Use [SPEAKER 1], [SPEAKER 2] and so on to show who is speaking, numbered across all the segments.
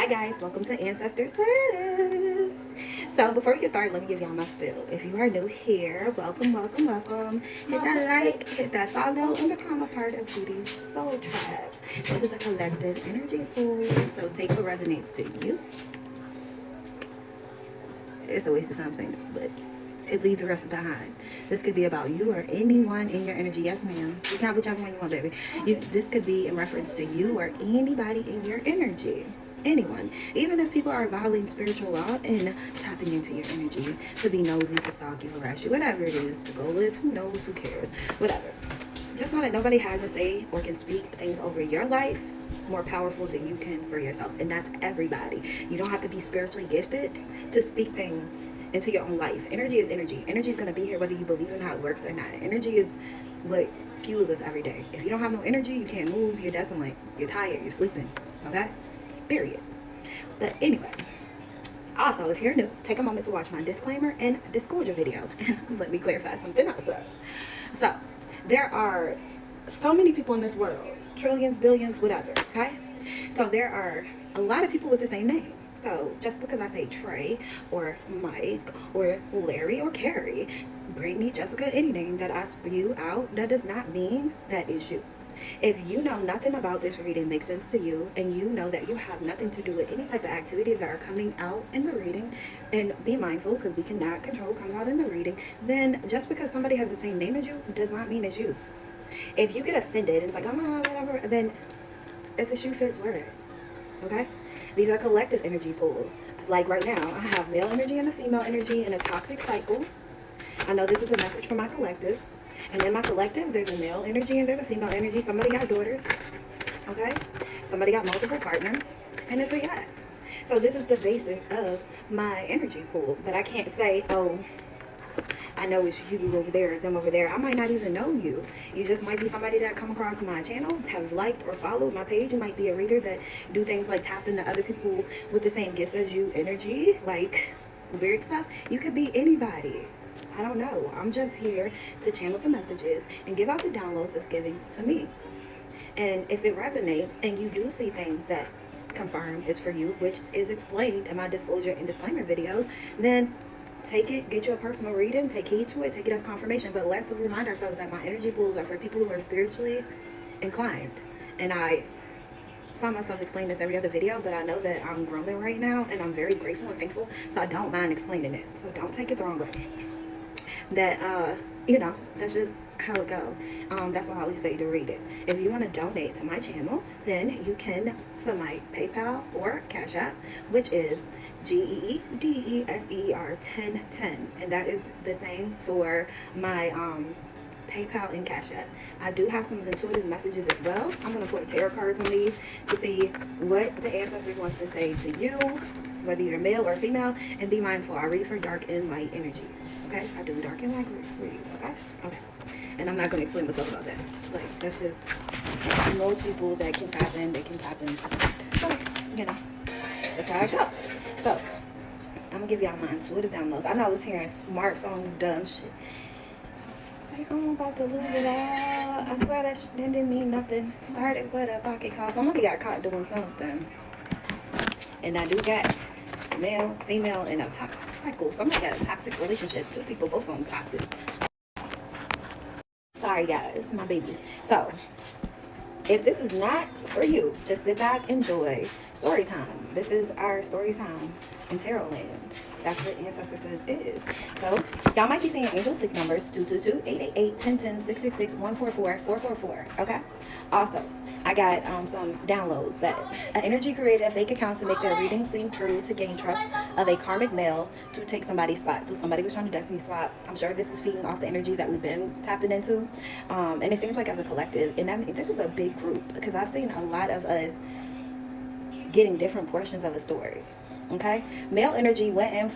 [SPEAKER 1] guys, welcome to Ancestor Says. So before we get started, let me give y'all my spiel. If you are new here, welcome. Hit that like, hit that follow, and become a part of Judy's Soul Tribe. This is a collective energy pool, so take what resonates to you. It's a waste of time saying this, but it leaves the rest behind. This could be about you or anyone in your energy. Yes, ma'am. You can have whichever one you want, baby. This could be in reference to you or anybody in your energy. Anyone. Even if people are violating spiritual law and tapping into your energy to be nosy, to stalk you, harass you, whatever it is. The goal is, who knows, who cares, whatever. Just know that nobody has a say or can speak things over your life more powerful than you can for yourself. And that's everybody. You don't have to be spiritually gifted to speak things into your own life. Energy is energy. Energy is going to be here whether you believe in how it works or not. Energy is what fuels us every day. If you don't have no energy, you can't move, you're desolate, you're tired, you're sleeping. Okay? Period. But anyway, also, if you're new, take a moment to watch my disclaimer and disclosure video. Let me clarify something else up. So, there are so many people in this world. Trillions, billions, whatever. Okay? So, there are a lot of people with the same name. So just because I say Trey or Mike or Larry or Carrie, Brittany, Jessica, any name that I spew out, that does not mean that is you. If you know nothing about this reading makes sense to you, and you know that you have nothing to do with any type of activities that are coming out in the reading, and be mindful because we cannot control what comes out in the reading, then just because somebody has the same name as you does not mean it's you. If you get offended and it's like, oh, whatever, then if the shoe fits, wear it. Okay? These are collective energy pools. Like right now, I have male energy and a female energy in a toxic cycle. I know this is a message for my collective. And in my collective, there's a male energy and there's a female energy. Somebody got daughters. Okay? Somebody got multiple partners. And it's a yes. So this is the basis of my energy pool. But I can't say, oh, I know it's you over there, them over there. I might not even know you. You just might be somebody that come across my channel, have liked or followed my page. You might be a reader that do things like tap into other people with the same gifts as you, energy, like weird stuff. You could be anybody. I don't know. I'm just here to channel the messages and give out the downloads that's given to me. And if it resonates and you do see things that confirm it's for you, which is explained in my disclosure and disclaimer videos, then take it, get you a personal reading, take heed to it, take it as confirmation. But let's remind ourselves that my energy pools are for people who are spiritually inclined. And I find myself explaining this every other video, but I know that I'm growing right now, and I'm very grateful and thankful, so I don't mind explaining it. So don't take it the wrong way. That, that's just how it goes. That's why I always say to read it. If you want to donate to my channel, then you can to my PayPal or Cash App, which is GEEDESER1010, and that is the same for my PayPal and Cash App. I do have some intuitive messages as well. I'm going to put tarot cards on these to see what the ancestors wants to say to you, whether you're male or female, and be mindful. I read for dark and light energies. Okay? I do dark and light reads. Okay? Okay. And I'm not going to explain myself about that. Like, that's just most people that can tap in, they can tap in. So, that's how I go. So, I'm going to give y'all my intuitive downloads. I know I was hearing smartphones, dumb shit. It's like, I'm about to lose it all. I swear that didn't mean nothing. Started with a pocket call. Somebody got caught doing something. And I do got male, female, and a toxic cycle. Somebody got a toxic relationship. Two people, both of them toxic. Sorry, guys. My babies. So, if this is not for you, just sit back, enjoy story time. This is our story time in Tarot Land. That's what Ancestor Says is. So, y'all might be seeing angel stick numbers 222-888-1010-666-144-444. Okay? Also, I got some downloads that an energy created a fake account to make their reading seem true to gain trust of a karmic male to take somebody's spot. So somebody was trying to destiny swap. I'm sure this is feeding off the energy that we've been tapping into. And it seems like as a collective, and I mean, this is a big group because I've seen a lot of us getting different portions of a story. Okay, male energy went in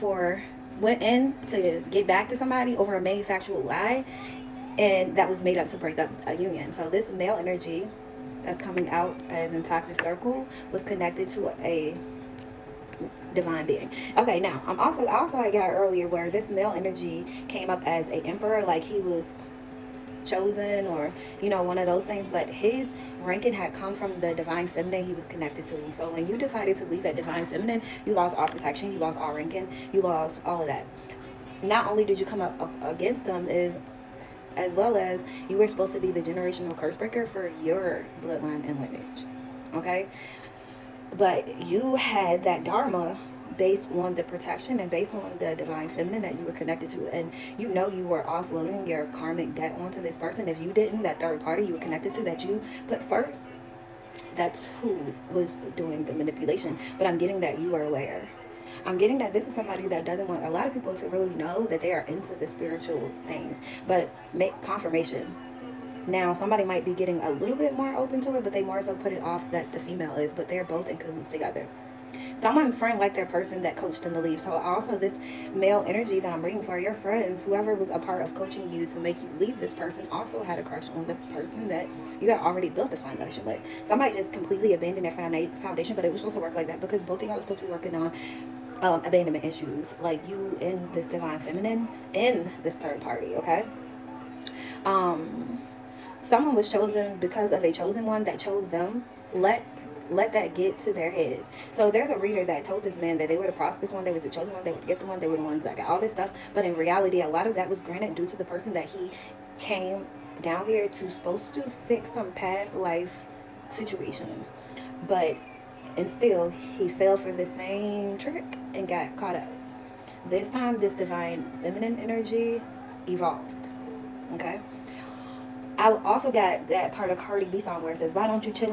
[SPEAKER 1] to get back to somebody over a manufactured lie, and that was made up to break up a union. So this male energy that's coming out as in toxic circle was connected to a divine being. Okay, now I got earlier where this male energy came up as a emperor, like he was chosen or, you know, one of those things, but his ranking had come from the divine feminine he was connected to. So when you decided to leave that divine feminine, you lost all protection, you lost all ranking, you lost all of that. Not only did you come up against them, is as well as you were supposed to be the generational curse breaker for your bloodline and lineage. Okay? But you had that dharma based on the protection and based on the divine feminine that you were connected to, and you know you were offloading your karmic debt onto this person. If you didn't, that third party you were connected to that you put first, that's who was doing the manipulation. But I'm getting that you are aware. I'm getting that this is somebody that doesn't want a lot of people to really know that they are into the spiritual things, but make confirmation. Now, somebody might be getting a little bit more open to it, but they more so put it off that the female is, but they're both in cahoots together. Someone friend like their person that coached them to leave. So also this male energy that I'm reading for, your friends, whoever was a part of coaching you to make you leave this person, also had a crush on the person that you had already built the foundation with. Somebody just completely abandoned their foundation, but it was supposed to work like that because both of y'all were supposed to be working on abandonment issues, like you in this divine feminine, in this third party, okay? Someone was chosen because of a chosen one that chose them. Let that get to their head. So there's a reader that told this man that they were the prosperous one, they were the chosen one, they were the gifted one, they were the ones that got all this stuff. But in reality, a lot of that was granted due to the person that he came down here to, supposed to fix some past life situation. But and still, he fell for the same trick and got caught up. This time, this divine feminine energy evolved. Okay? I also got that part of Cardi B song where it says, why don't you chill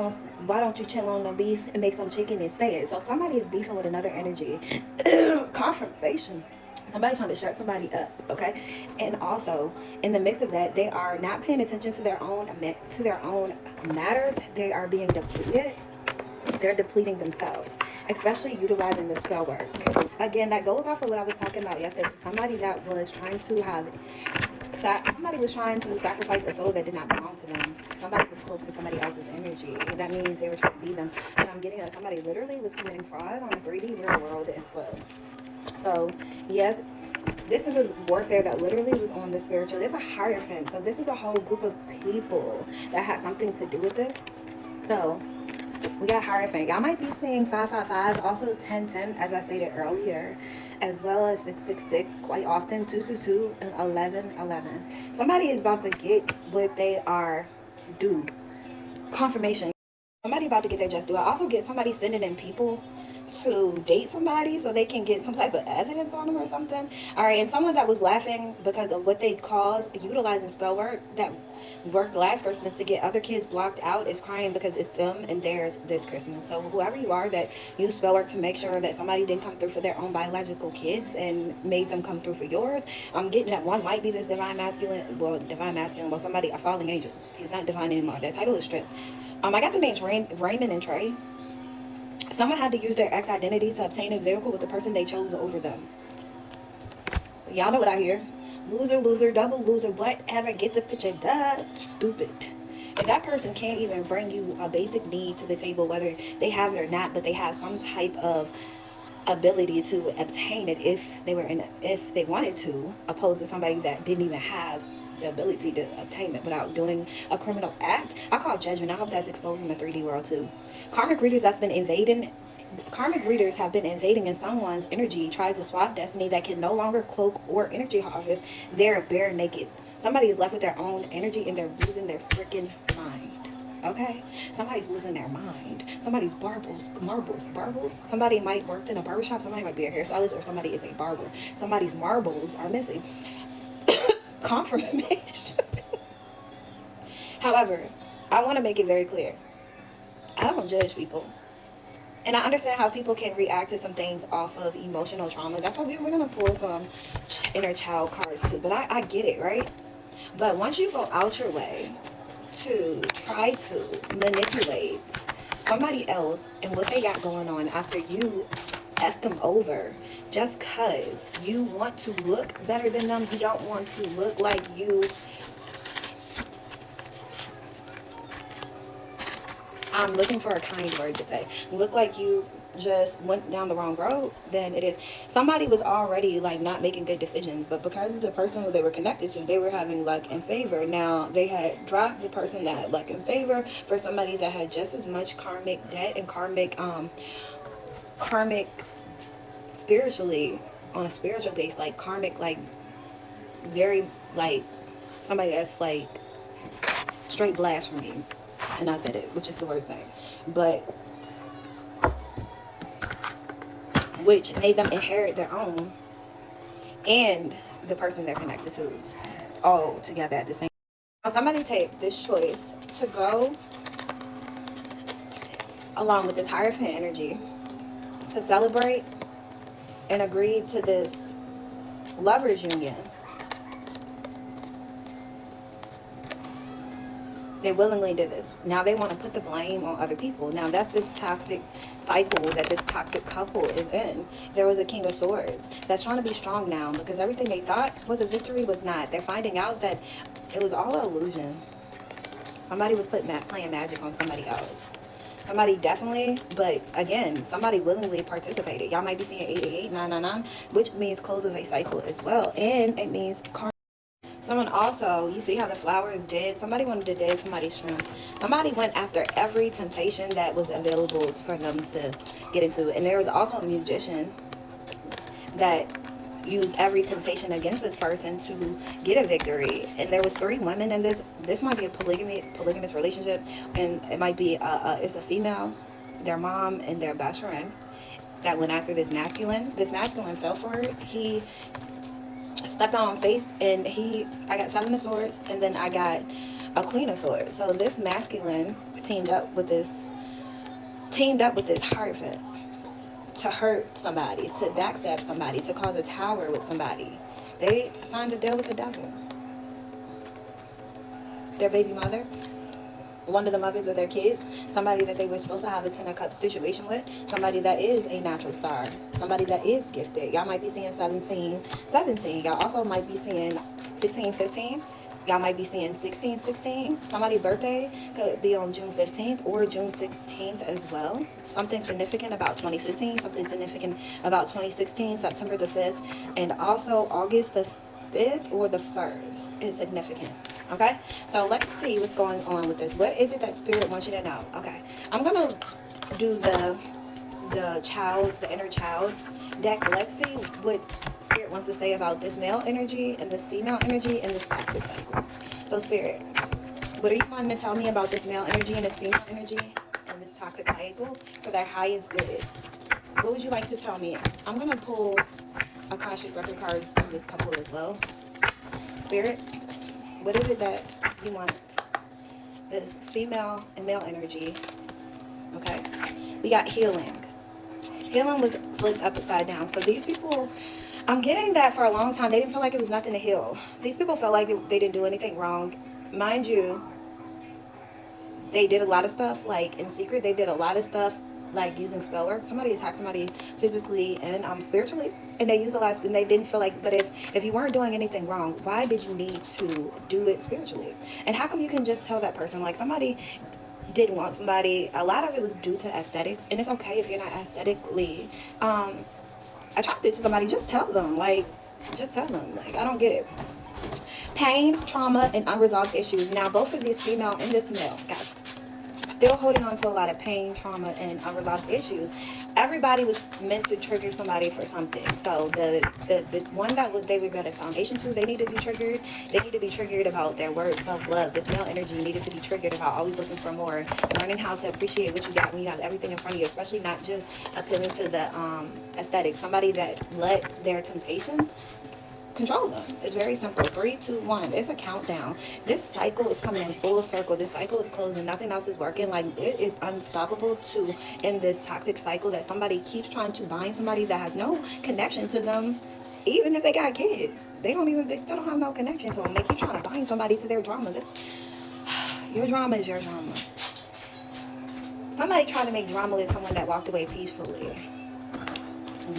[SPEAKER 1] on the beef and make some chicken instead? So somebody is beefing with another energy. Confirmation. Somebody's trying to shut somebody up, okay? And also, in the mix of that, they are not paying attention to their own matters. They are being depleted. They're depleting themselves, especially utilizing the spell work. Again, that goes off of what I was talking about yesterday. Somebody was trying to sacrifice a soul that did not belong to them. Somebody was cloaking somebody else's energy. That means they were trying to be them. And I'm getting that somebody literally was committing fraud on the 3D real world as well. So, yes, this is a warfare that literally was on the spiritual. It's a hierophant. So this is a whole group of people that has something to do with this. So we got hierophant. Y'all might be seeing 555, also 1010, as I stated earlier, as well as 666, quite often 222 and 1111. Somebody is about to get what they are due. Confirmation. Somebody about to get their just due. I also get somebody sending in people to date somebody so they can get some type of evidence on them or something. All right, and someone that was laughing because of what they caused utilizing spell work that worked last Christmas to get other kids blocked out is crying because it's them and theirs this Christmas. So whoever you are that used spell work to make sure that somebody didn't come through for their own biological kids and made them come through for yours, I'm getting that one might be this divine masculine, well, somebody, a falling angel. He's not divine anymore. That title is stripped. I got the names Raymond and Trey. Someone had to use their ex identity to obtain a vehicle with the person they chose over them. Y'all know what I hear. Loser, double loser, whatever. Get the picture. Duh. Stupid. If that person can't even bring you a basic need to the table, whether they have it or not, but they have some type of ability to obtain it if they wanted to, opposed to somebody that didn't even have the ability to obtain it without doing a criminal act, I call judgment. I hope that's exposed in the 3D world too. Karmic readers have been invading in someone's energy, tried to swap destiny that can no longer cloak or energy harvest. They're bare naked. Somebody is left with their own energy and they're losing their freaking mind. Okay? Somebody's losing their mind. Somebody's marbles. Somebody might work in a barbershop. Somebody might be a hairstylist, or somebody is a barber. Somebody's marbles are missing. Confirmation. However, I want to make it very clear. I don't judge people. And I understand how people can react to some things off of emotional trauma. That's why we're going to pull some inner child cards too. But I get it, right? But once you go out your way to try to manipulate somebody else and what they got going on after you F them over, just because you want to look better than them, you don't want to look like you. I'm looking for a kind word to say. Look like you just went down the wrong road than it is. Somebody was already like not making good decisions, but because of the person who they were connected to, they were having luck and favor. Now they had dropped the person that had luck and favor for somebody that had just as much karmic debt and karmic spiritually, on a spiritual base, like karmic, like very, like somebody that's like straight blasphemy. And I said it, which is the worst thing, but which made them inherit their own and the person they're connected to all together at the same time. Somebody take this choice to go along with this Hierophant energy to celebrate and agree to this lovers union. They willingly did this. Now they want to put the blame on other people. Now that's this toxic cycle that this toxic couple is in. There was a King of Swords that's trying to be strong now because everything they thought was a victory was not. They're finding out that it was all an illusion. Somebody was playing magic on somebody else. Somebody definitely, but again, somebody willingly participated. Y'all might be seeing 888, 999, which means close of a cycle as well. And it means karma. Someone also, you see how the flower is dead? Somebody wanted to dead somebody's shrimp. Somebody went after every temptation that was available for them to get into. And there was also a magician that used every temptation against this person to get a victory. And there was 3 women in this. This might be a polygamous relationship. And it might be, it's a female, their mom, and their best friend that went after this masculine. This masculine fell for it. He stepped on face, and I got 7 of Swords, and then I got a Queen of Swords. So this masculine teamed up with this Hierophant to hurt somebody, to backstab somebody, to cause a tower with somebody. They signed a deal with the devil. Their baby mother, one of the mothers of their kids, somebody that they were supposed to have a 10 of Cups situation with, somebody that is a natural star, somebody that is gifted. Y'all might be seeing 17. Y'all also might be seeing 15. Y'all might be seeing 16. Somebody's birthday could be on June 15th or June 16th as well. Something significant about 2015, something significant about 2016, September the 5th, and also August the 5th or the 1st is significant. Okay, so let's see what's going on with this. What is it that Spirit wants you to know? Okay, I'm gonna do the inner child deck. Let's see what Spirit wants to say about this male energy and this female energy and this toxic cycle. So Spirit, what are you wanting to tell me about this male energy and this female energy and this toxic cycle for their highest good? What would you like to tell me? I'm gonna pull Akashic record cards on this couple as well. Spirit, what is it that you want? This female and male energy. Okay. We got healing. Healing was flipped upside down. So these people, I'm getting that for a long time, they didn't feel like it was nothing to heal. These people felt like they didn't do anything wrong. Mind you, they did a lot of stuff like in secret. They did a lot of stuff like using spell work. Somebody attacked somebody physically and spiritually, and they used a lot, and they didn't feel like, but if you weren't doing anything wrong, why did you need to do it spiritually? And how come you can just tell that person, like, somebody didn't want somebody? A lot of it was due to aesthetics, and it's okay if you're not aesthetically attracted to somebody. Just tell them, like, I don't get it. Pain, trauma, and unresolved issues. Now both of these, female and this male, got still holding on to a lot of pain, trauma, and unresolved issues. Everybody was meant to trigger somebody for something. So the one that they were good at foundation to, they need to be triggered. They need to be triggered about their word, self-love. This male energy needed to be triggered about always looking for more, learning how to appreciate what you got when you have everything in front of you, especially not just appealing to the aesthetic. Somebody that let their temptations control them. It's very simple. 3, 2, 1. It's a countdown. This cycle is coming in full circle. This cycle is closing. Nothing else is working. Like, it is unstoppable to in this toxic cycle that somebody keeps trying to bind somebody that has no connection to them. Even if they got kids, they still don't have no connection to them. They keep trying to bind somebody to their drama. Your drama is your drama. Somebody tried to make drama with someone that walked away peacefully.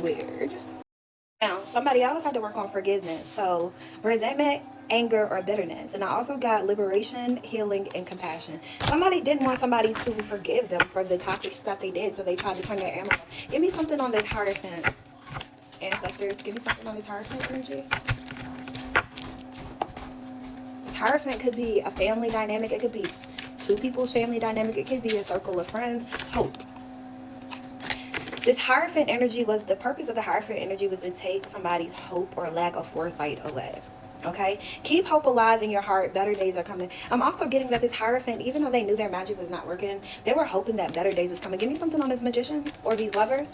[SPEAKER 1] Weird. Now, somebody else had to work on forgiveness. So, resentment anger, or bitterness. And I also got liberation, healing, and compassion. Somebody didn't want somebody to forgive them for the toxic stuff they did, so they tried to turn their anger. Give me something on this Hierophant. Ancestors, give me something on this Hierophant energy. This Hierophant could be a family dynamic. It could be two people's family dynamic. It could be a circle of friends. Hope. This Hierophant energy was, the purpose of the Hierophant energy was to take somebody's hope or lack of foresight away. Okay, keep hope alive in your heart. Better days are coming. I'm also getting that this Hierophant, even though they knew their magic was not working, they were hoping that better days was coming. Give me something on this Magician or these Lovers.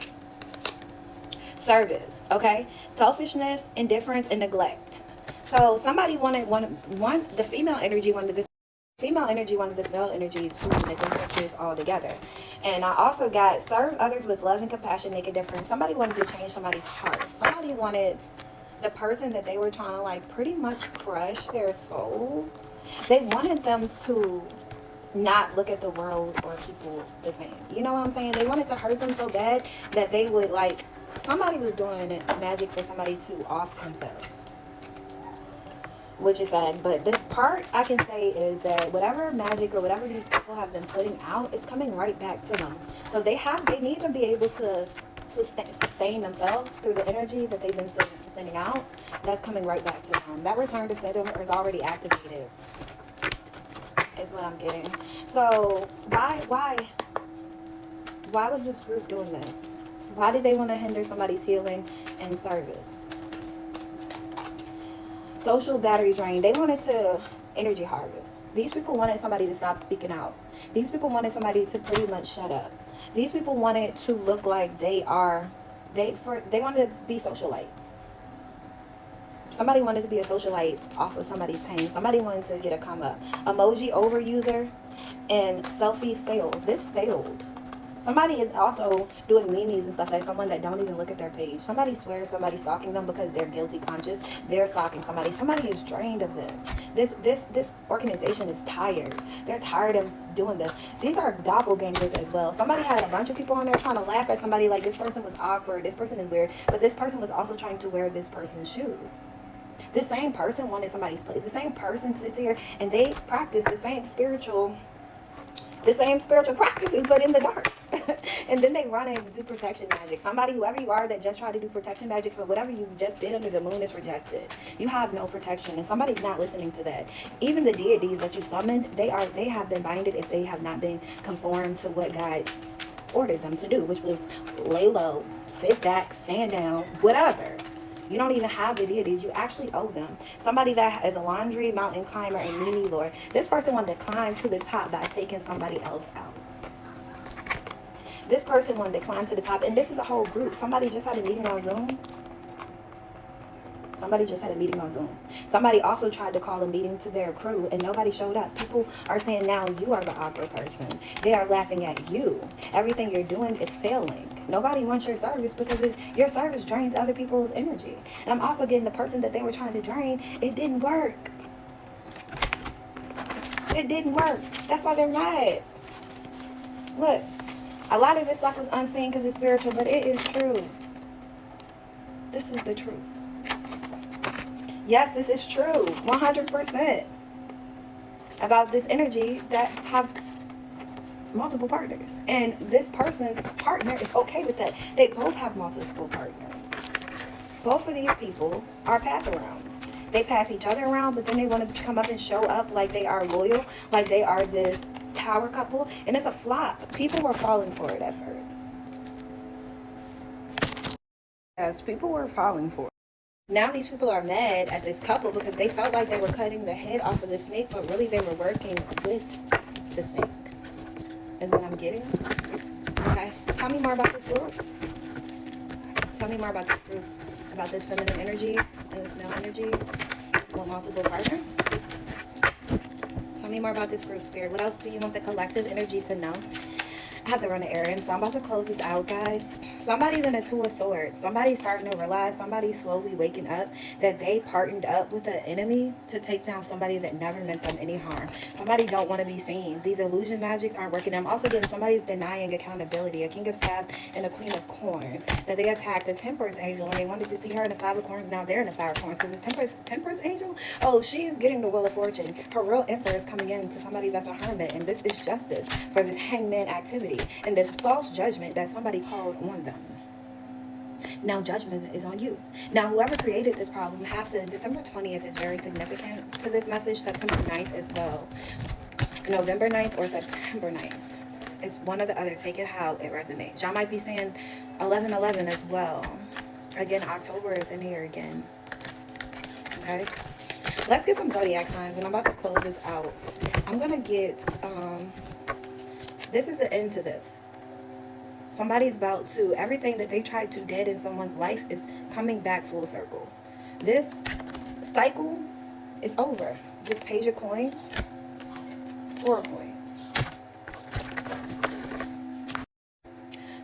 [SPEAKER 1] Service. Okay, selfishness, indifference, and neglect. So somebody wanted the female energy wanted this male energy to neglect this all together. And I also got serve others with love and compassion, make a difference. Somebody wanted to change somebody's heart. Somebody wanted the person that they were trying to like pretty much crush their soul. They wanted them to not look at the world or people the same. You know what I'm saying? They wanted to hurt them so bad that they would like, somebody was doing magic for somebody to off themselves, which is sad. But the part I can say is that whatever magic or whatever these people have been putting out is coming right back to them. So they need to be able to sustain themselves through the energy that they've been sending out. That's coming right back to them. That return to sender is already activated, is what I'm getting. So why was this group doing this? Why did they want to hinder somebody's healing and service? Social battery drain. They wanted to energy harvest. These people wanted somebody to stop speaking out. These people wanted somebody to pretty much shut up. These people wanted to look like they wanted to be socialites. Somebody wanted to be a socialite off of somebody's pain. Somebody wanted to get a come up. Emoji overuser and selfie failed. This failed. Somebody is also doing memes and stuff like someone that don't even look at their page. Somebody swears somebody's stalking them because they're guilty conscious. They're stalking somebody. Somebody is drained of this. This organization is tired. They're tired of doing this. These are doppelgangers as well. Somebody had a bunch of people on there trying to laugh at somebody like this person was awkward. This person is weird. But this person was also trying to wear this person's shoes. This same person wanted somebody's place. The same person sits here and they practice the same spiritual practices, but in the dark. And then they run and do protection magic. Somebody, whoever you are, that just tried to do protection magic for whatever you just did under the moon is rejected. You have no protection, and somebody's not listening to that. Even the deities that you summoned, they have been binded if they have not been conformed to what God ordered them to do, which was lay low, sit back, stand down, whatever. You don't even have the deities. You actually owe them. Somebody that is a laundry mountain climber and Mimi Lord. This person wanted to climb to the top by taking somebody else out. This person wanted to climb to the top. And this is a whole group. Somebody just had a meeting on Zoom. Somebody also tried to call a meeting to their crew and nobody showed up. People are saying now you are the awkward person. They are laughing at you. Everything you're doing is failing. Nobody wants your service because your service drains other people's energy. And I'm also getting the person that they were trying to drain. It didn't work. It didn't work. That's why they're mad. Look, a lot of this stuff is unseen because it's spiritual, but it is true. This is the truth. Yes, this is true, 100%, about this energy that have multiple partners. And this person's partner is okay with that. They both have multiple partners. Both of these people are pass-arounds. They pass each other around, but then they want to come up and show up like they are loyal, like they are this power couple. And it's a flop. People were falling for it at first. Yes, people were falling for it. Now these people are mad at this couple because they felt like they were cutting the head off of the snake, but really they were working with the snake, is what I'm getting. Okay, tell me more about this group. Tell me more about this group, about this feminine energy and this male energy with multiple partners. Tell me more about this group, Spirit. What else do you want the collective energy to know? I have to run an errand, so I'm about to close this out, guys. Somebody's in a Two of Swords. Somebody's starting to realize, somebody's slowly waking up that they partnered up with the enemy to take down somebody that never meant them any harm. Somebody don't want to be seen. These illusion magics aren't working. I'm also getting somebody's denying accountability. A King of Staves and a Queen of Corns. That they attacked the Temperance Angel and they wanted to see her in the Five of Corns. Now they're in the Five of Corns because it's Temperance Angel. Oh, she's getting the Wheel of Fortune. Her real Emperor is coming in to somebody that's a hermit, and this is justice for this hangman activity and this false judgment that somebody called on them. Now judgment is on you. Now whoever created this problem have to, December 20th is very significant to this message, September 9th as well, November 9th or September 9th. It's one or the other. Take it how it resonates. Y'all might be saying 11/11 as well. Again, October is in here again. Okay, let's get some zodiac signs, and I'm about to close this out. I'm gonna get this is the end to this. Somebody's about to, everything that they tried to dead in someone's life is coming back full circle. This cycle is over. This Page of Coins, 4 coins.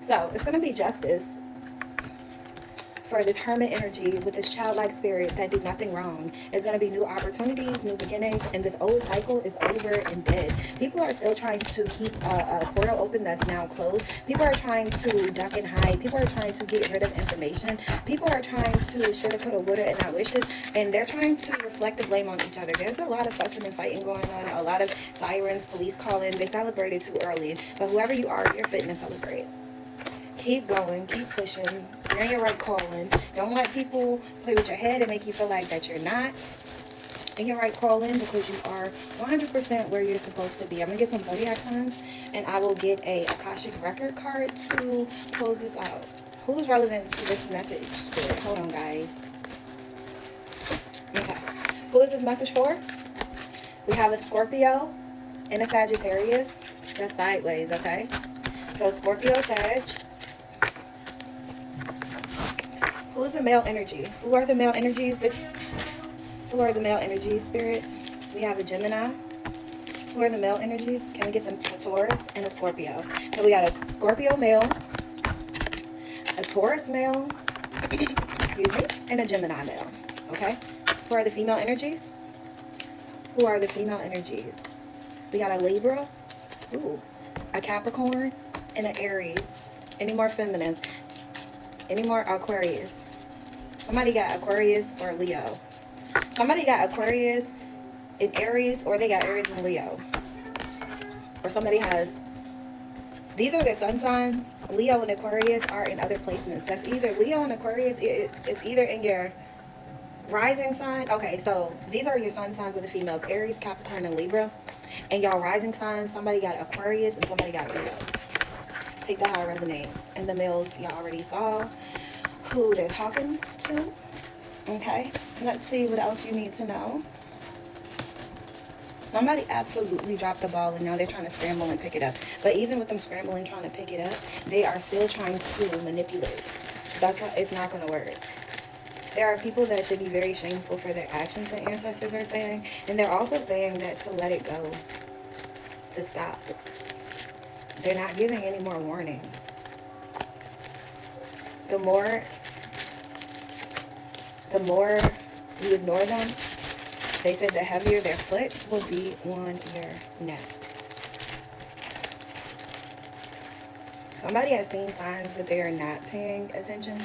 [SPEAKER 1] So it's going to be justice for this hermit energy with this childlike spirit that did nothing wrong. It's going to be new opportunities, new beginnings, and this old cycle is over and dead. People are still trying to keep a portal open that's now closed. People are trying to duck and hide. People are trying to get rid of information. People are trying to shoulda, coulda, woulda, and not wishes, and they're trying to reflect the blame on each other. There's a lot of fussing and fighting going on, a lot of sirens, police calling. They celebrated too early, but whoever you are, you're fitting to celebrate. Keep going, keep pushing, you're in your right calling. Don't let people play with your head and make you feel like that you're not in your right calling, because you are 100% where you're supposed to be. I'm going to get some zodiac signs, and I will get a Akashic record card to close this out. Who's relevant to this message? Spirit? Hold on, guys. Okay. Who is this message for? We have a Scorpio and a Sagittarius. That's sideways, okay? So Scorpio, Sag. Who's the male energy? Who are the male energies? Who are the male energies, Spirit? We have a Gemini. Who are the male energies? Can we get them? A Taurus and a Scorpio. So we got a Scorpio male, a Taurus male, excuse me, and a Gemini male. Okay? Who are the female energies? Who are the female energies? We got a Libra, ooh, a Capricorn, and an Aries. Any more feminines? Any more Aquarius? Somebody got Aquarius or Leo. Somebody got Aquarius in Aries, or they got Aries and Leo. Or somebody has, these are their sun signs. Leo and Aquarius are in other placements. That's either Leo and Aquarius is either in your rising sign. Okay, so these are your sun signs of the females, Aries, Capricorn, and Libra. And y'all rising signs, somebody got Aquarius and somebody got Leo. Take that how it resonates. And the males, y'all already saw who they're talking to. Okay, let's see what else you need to know. Somebody absolutely dropped the ball, and now they're trying to scramble and pick it up. But even with them scrambling, trying to pick it up, they are still trying to manipulate. That's why it's not going to work. There are people that should be very shameful for their actions, the ancestors are saying. And they're also saying that to let it go, to stop. They're not giving any more warnings. The more you ignore them, they said the heavier their foot will be on your neck. Somebody has seen signs, but they are not paying attention.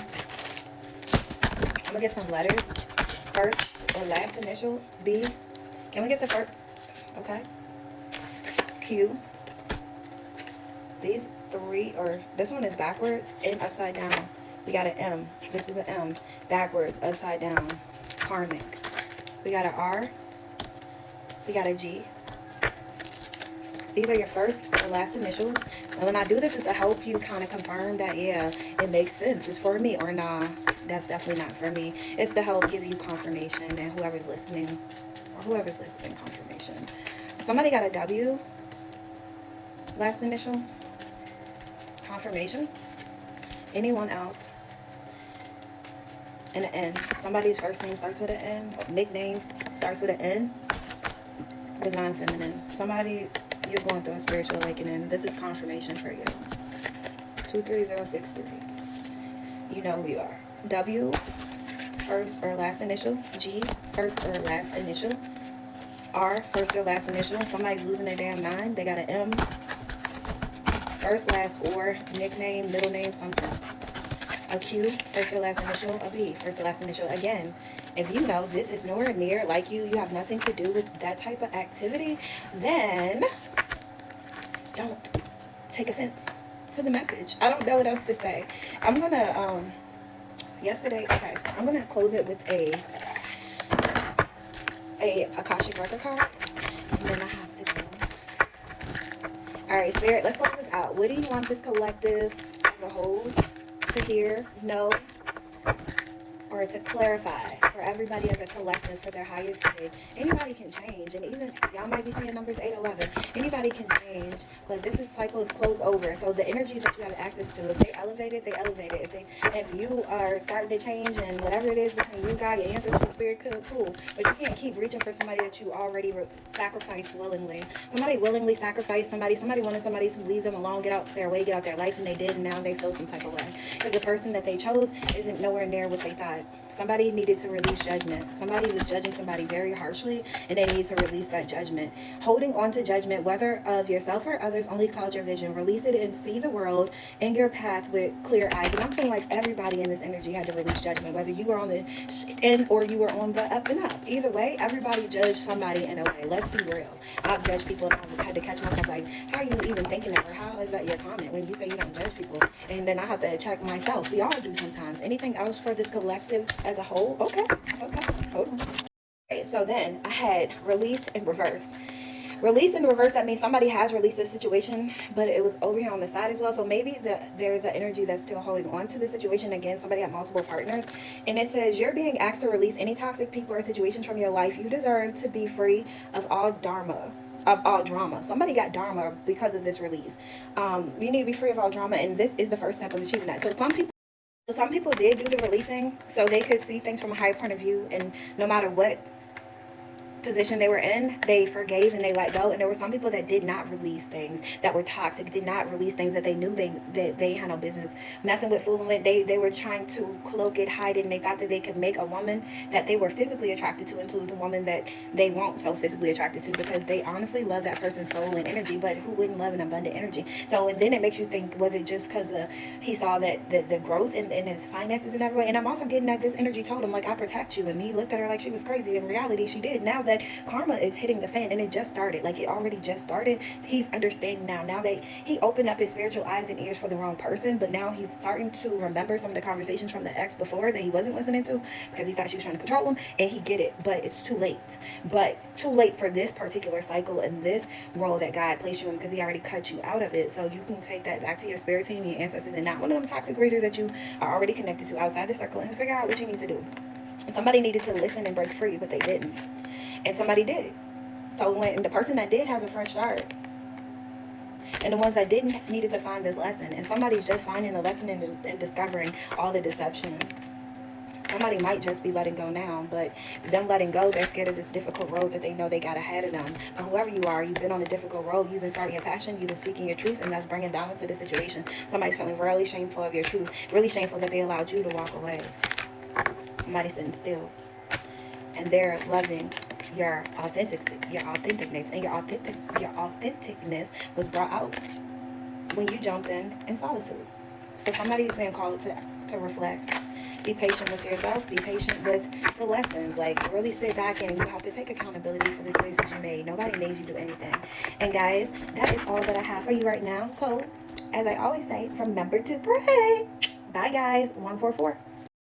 [SPEAKER 1] I'm going to get some letters. First or last initial, B. Can we get the first? Okay. Q. These three, or this one is backwards and upside down. We got an M. This is an M. Backwards, upside down. Karmic. We got an R. We got a G. These are your first or last initials. And when I do this, is to help you kind of confirm that, yeah, it makes sense. It's for me, or nah, that's definitely not for me. It's to help give you confirmation, and whoever's listening, confirmation. Somebody got a W. Last initial. Confirmation. Anyone else? And an N. Somebody's first name starts with an N. Nickname starts with an N. Divine feminine. Somebody You're going through a spiritual awakening. This is confirmation for you. 23063. You know who you are. W, first or last initial. G, first or last initial. R, first or last initial. Somebody's losing their damn mind. They got an M, first, last, or nickname, middle name, something. A Q, first or last initial. A B, first or last initial. Again, if you know this is nowhere near like you have nothing to do with that type of activity, then don't take offense to the message. I don't know what else to say. I'm gonna I'm gonna close it with a Akashic record card, and then I have to go. All right, Spirit, let's close this out. What do you want this collective as a whole to hear, know, or to clarify for everybody as a collective for their highest good? Anybody can change, and even y'all might be seeing numbers 811. Anybody can change, but this cycle is closed over. So the energies that you have access to, if they elevate it, they elevate it. If you are starting to change, and whatever it is between you, God, your ancestors, spirit, cool. But you can't keep reaching for somebody that you already sacrificed willingly. Somebody willingly sacrificed somebody. Somebody wanted somebody to leave them alone, get out their way, get out their life, and they did, and now they feel some type of way because the person that they chose isn't nowhere near what they thought. Somebody needed to release judgment. Somebody was judging somebody very harshly, and they need to release that judgment. Holding on to judgment, whether of yourself or others, only clouds your vision. Release it and see the world in your path with clear eyes. And I'm feeling like everybody in this energy had to release judgment, whether you were on the end or you were on the up and up. Either way, everybody judged somebody in a way. Let's be real. I've judged people, and I've had to catch myself like, how are you even thinking that? Or how is that your comment when you say you don't judge people? And then I have to check myself. We all do sometimes. Anything else for this collective as a whole? Okay, hold on. Okay, so then I had release and reverse. Release and reverse, that means somebody has released this situation, but it was over here on the side as well. So maybe there's an energy that's still holding on to the situation. Again, somebody had multiple partners. And it says, you're being asked to release any toxic people or situations from your life. You deserve to be free of all drama. Somebody got dharma because of this release. You need to be free of all drama, and this is the first step of achieving that. So some people did do the releasing so they could see things from a higher point of view, and no matter what position they were in, they forgave and they let go. And there were some people that did not release things that were toxic, did not release things that they knew they had no business messing with, fooling with. They were trying to cloak it, hide it, and they thought that they could make a woman that they were physically attracted to into the woman that they weren't so physically attracted to, because they honestly love that person's soul and energy. But who wouldn't love an abundant energy? So then it makes you think, was it just because he saw that the growth in his finances and everywhere? And I'm also getting that this energy told him, like, I protect you, and he looked at her like she was crazy. In reality, she did. Now that karma is hitting the fan, and it just started, like it already just started. He's understanding now that he opened up his spiritual eyes and ears for the wrong person, but now he's starting to remember some of the conversations from the ex before that he wasn't listening to because he thought she was trying to control him, and he get it, but it's too late. But too late for this particular cycle and this role that God placed you in, because he already cut you out of it. So you can take that back to your spirit team, your ancestors, and not one of them toxic readers that you are already connected to outside the circle, and figure out what you need to do. Somebody needed to listen and break free, but they didn't. And somebody did. So when the person that did has a fresh start, and the ones that didn't needed to find this lesson. And somebody's just finding the lesson and discovering all the deception. Somebody might just be letting go now, but them letting go, they're scared of this difficult road that they know they got ahead of them. But whoever you are, you've been on a difficult road. You've been starting your passion. You've been speaking your truth, and that's bringing balance to the situation. Somebody's feeling really shameful of your truth. Really shameful that they allowed you to walk away. Somebody's sitting still, and they're loving your authenticness, and your authenticness was brought out when you jumped in solitude. So somebody's being called to reflect. Be patient with yourself. Be patient with the lessons. Like, really sit back, and you have to take accountability for the choices you made. Nobody made you do anything. And guys, that is all that I have for you right now. So, as I always say, remember to pray. Bye, guys. 144.